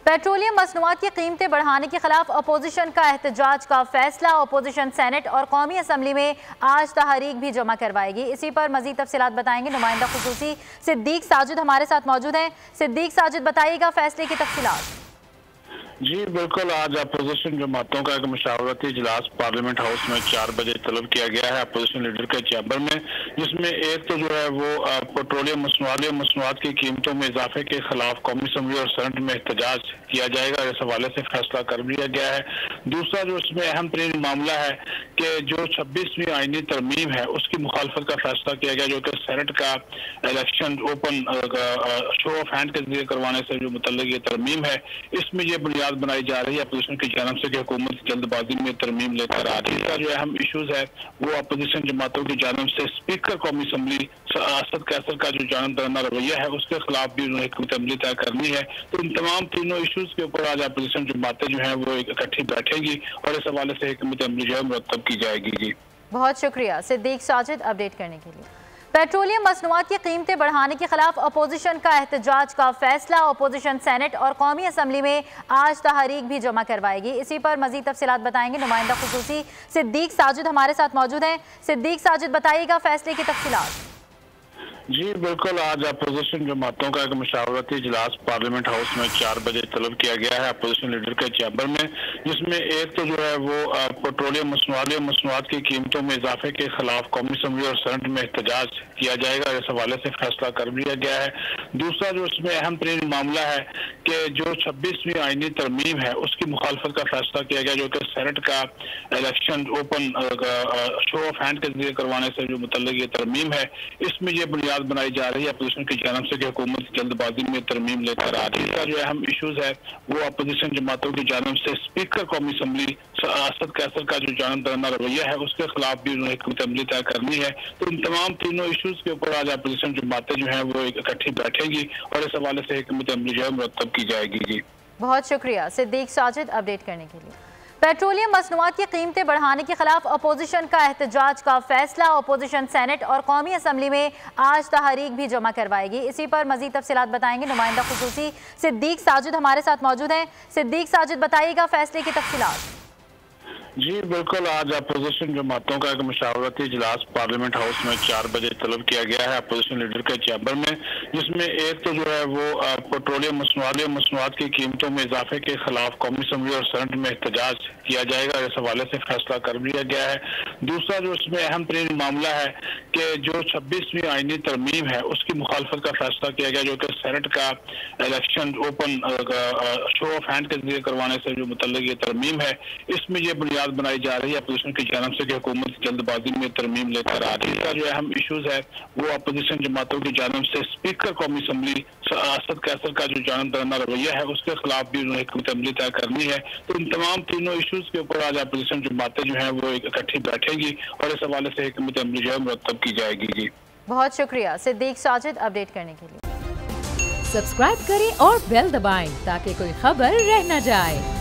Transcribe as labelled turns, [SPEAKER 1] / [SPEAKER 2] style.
[SPEAKER 1] Petroleum मसनूआत की कीमतें बढ़ाने के खिलाफ अपोजिशन का एहतजाज का फैसला। अपोजिशन सेनेट और कौमी असम्बली में आज तहरीक भी जमा करवाएगी। इसी पर मजीद तफसीलात बताएंगे नुमाइंदा खुसूसी सिद्दीक साजिद हमारे साथ मौजूद हैं। सिद्दीक साजिद, बताइएगा फैसले की तफसीलात।
[SPEAKER 2] जी बिल्कुल, आज अपोजिशन जमातों का एक मशावरती इजलास पार्लियामेंट हाउस में 4 बजे तलब किया गया है अपोजिशन लीडर के चैम्बर में, जिसमें एक तो जो है वो पेट्रोलियम मसनूआत की कीमतों में इजाफे के खिलाफ कौमी असम्बली और सेनेट में एहतजाज किया जाएगा। इस हवाले से फैसला कर लिया गया है। दूसरा जो इसमें अहम तरीन मामला है कि जो 26वीं आईनी तरमीम है उसकी मुखालफत का फैसला किया गया, जो कि सेनेट का election open show off hand के जरिए करवाने से जो मुतल्लिक ये तरमीम है, इसमें ये बुनियाद बनाई जा रही है अपोजिशन की जानब से कि हुकूमत जल्दबाजी में तरमीम लेकर आ रही है। इसका जो अहम इशूज है वो अपोजिशन जमातों की जानब से स्पीकर कौमी असम्बली असद कैसर का जो जानबदाराना रवैया है उसके खिलाफ भी उन्हें हुकूमत अमली तय करनी है। तो इन तमाम तीनों इशूज के ऊपर आज अपोजिशन जमातें जो है वो इकट्ठी बैठेंगी और इस हवाले से हुकूमत अमली जो है मुरतब की जाएगी। जी
[SPEAKER 1] बहुत शुक्रिया सिद्दीक साजिद अपडेट करने के लिए। पेट्रोलियम मसनूआत की कीमतें बढ़ाने के खिलाफ अपोजिशन का एहतजाज का फैसला। अपोजिशन सेनेट और कौमी असम्बली में आज तहरीक भी जमा करवाएगी। इसी पर मजीद तफसीलात बताएंगे नुमाइंदा खुसूसी सिद्दीक साजिद हमारे साथ मौजूद हैं। सिद्दीक साजिद, बताइएगा फैसले की तफसीलात।
[SPEAKER 2] जी बिल्कुल, आज अपोजिशन जमातों का एक मशावरती इजलास पार्लियामेंट हाउस में 4 बजे तलब किया गया है अपोजिशन लीडर के चैम्बर में, जिसमें एक तो जो है वो पेट्रोलियम मसनूआत की कीमतों में इजाफे के खिलाफ कौमी असम्बली और सेनेट में एहतजाज किया जाएगा। इस हवाले से फैसला कर लिया गया है। दूसरा जो इसमें अहम तरीन मामला है कि जो 26वीं आईनी तरमीम है उसकी मुखालफत का फैसला किया गया, जो कि सेनेट का election open show off hand के जरिए करवाने से जो मुतल्लिक ये तरमीम है, इसमें ये बुनियाद बनाई जा रही है अपोजिशन की जानब से कि हुकूमत जल्दबाजी में तरमीम लेकर आ रही है। इसका जो अहम इशूज है वो अपोजिशन जमातों की जानब से स्पीकर कौमी असम्बली असद कैसर का जो जानबदाराना रवैया है उसके खिलाफ भी उन्हें हुकूमत अमली तय करनी है। तो इन तमाम तीनों इशूज के ऊपर आज अपोजिशन जमातें जो है वो इकट्ठी बैठेंगी और इस हवाले से हुकूमत अमली जो है मुरतब की जाएगी। जी
[SPEAKER 1] बहुत शुक्रिया सिद्दीक साजिद अपडेट करने के लिए। पेट्रोलियम मसनूआत की कीमतें बढ़ाने के खिलाफ अपोजिशन का एहतजाज का फैसला। अपोजिशन सेनेट और कौमी असम्बली में आज तहरीक भी जमा करवाएगी। इसी पर मजीद तफसीलात बताएंगे नुमाइंदा खुसूसी सिद्दीक साजिद हमारे साथ मौजूद हैं। सिद्दीक साजिद, बताइएगा फैसले की तफसीलात।
[SPEAKER 2] जी बिल्कुल, आज अपोजिशन जमातों का एक मशावरती इजलास पार्लियामेंट हाउस में 4 बजे तलब किया गया है अपोजिशन लीडर के चैम्बर में, जिसमें एक तो जो है वो पेट्रोलियम मसनूआत की कीमतों में इजाफे के खिलाफ कौमी असम्बली और सेनेट में एहतजाज किया जाएगा। इस हवाले से फैसला कर लिया गया है। दूसरा जो इसमें अहम तरीन मामला है कि जो 26वीं आईनी तरमीम है उसकी मुखालफत का फैसला किया गया, जो कि सेनेट का election open show off hand के जरिए करवाने से जो मुतल्लिक ये तरमीम है, इसमें ये बुनियाद बनाई जा रही है अपोजिशन की जानब से कि हुकूमत जल्दबाजी में तरमीम लेकर आ रही है। इसका जो अहम इशूज है वो अपोजिशन जमातों की जानब से स्पीकर कौमी असम्बली असद कैसर का जो जानबदाराना रवैया है उसके खिलाफ भी उन्हें हुकूमत अमली तय करनी है। तो इन तमाम तीनों इशूज के ऊपर आज अपोजिशन जमातें जो है वो इकट्ठी बैठेंगी और इस हवाले से हुकूमत अमली जो है मुरतब की जाएगी। जी
[SPEAKER 1] बहुत शुक्रिया सिद्दीक साजिद अपडेट करने के लिए।
[SPEAKER 3] सब्सक्राइब करें और बेल दबाएं ताकि कोई खबर रह न जाए।